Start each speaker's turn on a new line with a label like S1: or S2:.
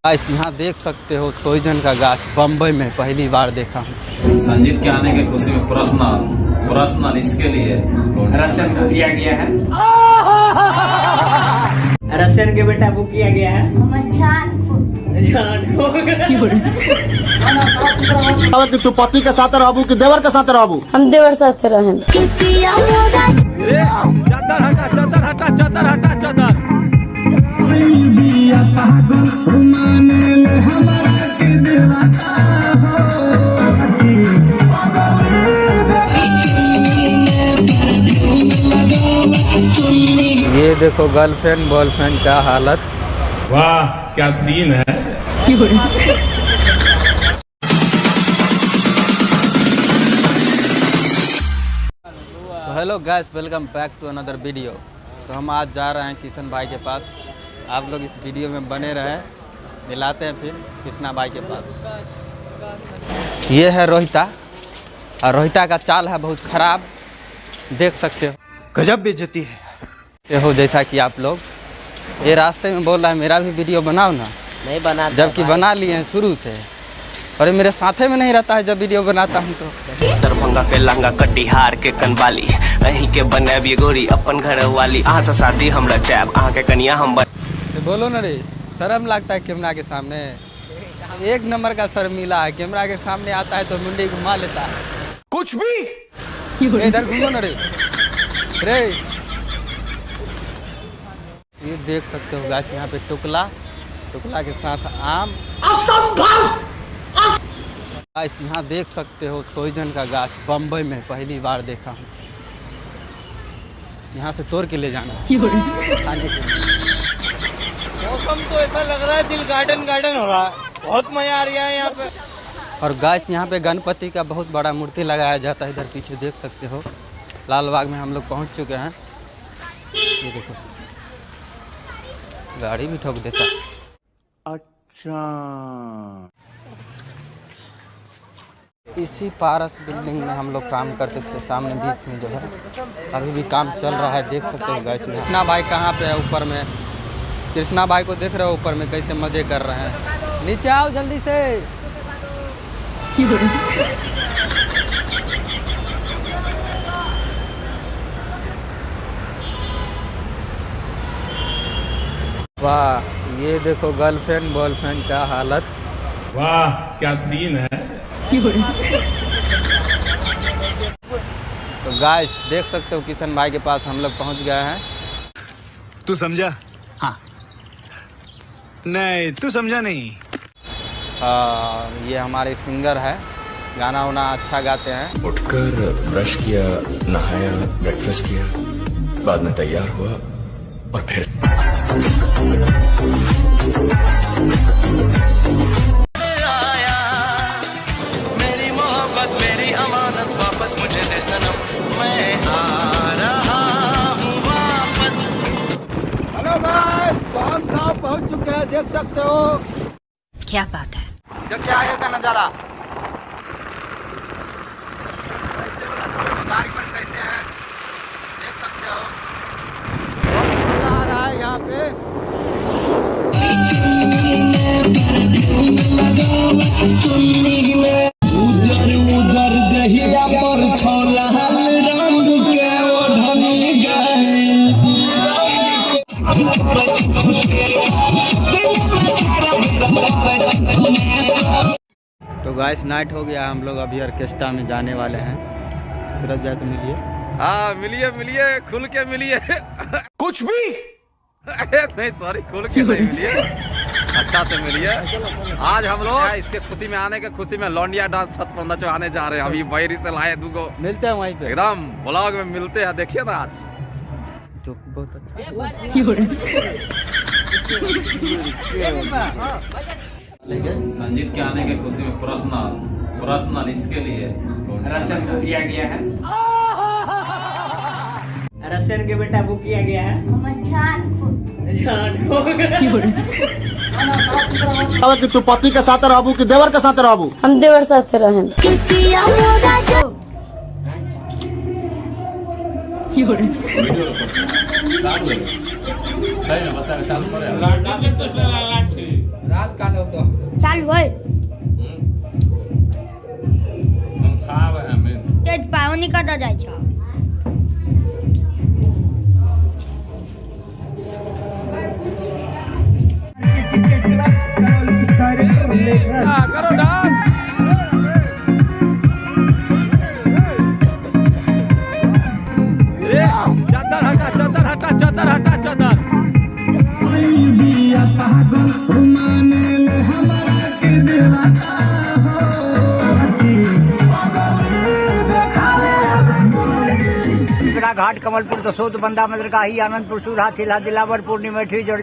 S1: Guys यहाँ देख सकते हो सोइजन का गाछ बम्बई में पहली बार देखा हूँ।
S2: संजीत के आने की खुशी में पर्सनल इसके लिए
S3: रशियन को किया गया है। रशियन के बेटा को किया गया है।
S4: कि तू पति के साथ रहबू कि देवर के साथ रहबू?
S5: हम देवर साथ रहें।
S2: चादर हटा चादर।
S1: ये देखो गर्लफ्रेंड बॉयफ्रेंड का हालत।
S2: वाह क्या सीन है।
S1: Hello guys, welcome back to another video. तो हम आज जा रहे हैं किशन भाई के पास। आप लोग इस वीडियो में बने रहें, मिलाते हैं फिर कृष्णा भाई के पास। ये है रोहिता, और रोहिता का चाल है बहुत ख़राब, देख सकते हो।
S4: गजब बेइज्जती है।
S1: हो जैसा कि आप लोग ये रास्ते में बोल रहा है मेरा भी वीडियो बनाओ ना,
S3: नहीं बना,
S1: जबकि बना लिए हैं शुरू से, और ये मेरे साथे में नहीं रहता है जब वीडियो बनाता हूँ तो।
S6: दरभंगा के लंगा कटिहार के कनवाली अहीं के बनब ये गोरी अपन घर वाली अहाँ से शादी हमरा चैब अहाँ के कनिया हम
S1: तो बोलो ना रे, शर्म लगता है कैमरा के सामने? एक नंबर का शर्मीला है, कैमरा के सामने आता है तो मुंडी घुमा लेता है।
S6: कुछ भी
S1: इधर घूमो ना रे। ये देख सकते हो गाइस, यहाँ पे टुकला के साथ आम। गाइस यहाँ देख सकते हो सोइजन का गाछ बम्बई में पहली बार देखा हूँ। यहाँ से तोड़ के ले जाना खाने के लिए।
S4: मौसम तो ऐसा लग रहा है दिल गार्डन हो रहा है, बहुत मजा आ रहा है यहाँ पे।
S1: और गाइस यहाँ पे गणपति का बहुत बड़ा मूर्ति लगाया जाता है, इधर पीछे देख सकते हो। लाल बाग में हम लोग पहुँच चुके हैं। ये देखो गाड़ी भी ठोक देता।
S4: अच्छा,
S1: इसी पारस बिल्डिंग में हम लोग काम करते थे, सामने बीच में जो है अभी भी काम चल रहा है, देख सकते हो गाइस। कृष्णा भाई कहाँ पे है? ऊपर में। कृष्णा भाई को देख रहे हो ऊपर में कैसे मजे कर रहे हैं। नीचे आओ जल्दी से। वाह, ये देखो गर्लफ्रेंड बॉयफ्रेंड का हालत।
S2: वाह क्या सीन है।
S1: तो गाइस देख सकते हो किशन भाई के पास हम लोग पहुंच गए हैं।
S4: तू समझा? हाँ। नहीं, तू समझा नहीं।
S1: ये हमारे सिंगर है, गाना वाना अच्छा गाते हैं।
S7: उठकर ब्रश किया, नहाया, ब्रेकफास्ट किया, बाद में तैयार हुआ और फिर
S6: आया मेरी मोहब्बत मेरी अमानत वापस मुझे दे सनम मैं आ रहा हूँ वापस।
S1: हेलो गाइस, तो हम गाँव पहुंच चुके हैं, देख सकते हो।
S5: क्या बात है?
S1: देखिए आगे का नजारा, गाड़ी पर कैसे है देख सकते हो। बहुत मजा आ रहा है यहाँ पे।
S4: उधर दहिया पर छोला रंग के ओढ़नी गए।
S1: तो गाइस नाइट हो गया, हम लोग अभी ऑर्केस्ट्रा में जाने वाले हैं। सूरज भैया से मिलिए।
S2: हाँ मिलिए खुल के मिलिए।
S6: कुछ भी
S2: नहीं सॉरी, खुल के नहीं मिलिए, अच्छा से मिलिए। आज हम लोग इसके खुशी में आने के खुशी में लौंडिया डांस छत पर नचवाने जा रहे हैं। अभी बैरी से लाए दूगो,
S1: मिलते हैं वहीं पे,
S2: एकदम ब्लॉग में मिलते हैं, देखिए ना आज।
S1: जो बहुत अच्छा।
S2: संजीत के आने की खुशी में पर्सनल इसके लिए
S3: रशियन को किया गया है। रशियन के बेटा को किया गया है।
S4: कि तू पति के साथ रहबू कि देवर के साथ रहबू?
S5: हम देवर साथ रहें।
S1: रात का
S8: चालू है तेज पावनी करता जाए छा
S2: करो डांस। चादर हटा चादर हटा चादर हटा चादर।
S3: घाट कमलपुर दसोत बंदा मदरगाही आनंदपुर सुधा थिला दिलावर पूर्णिमा जोड़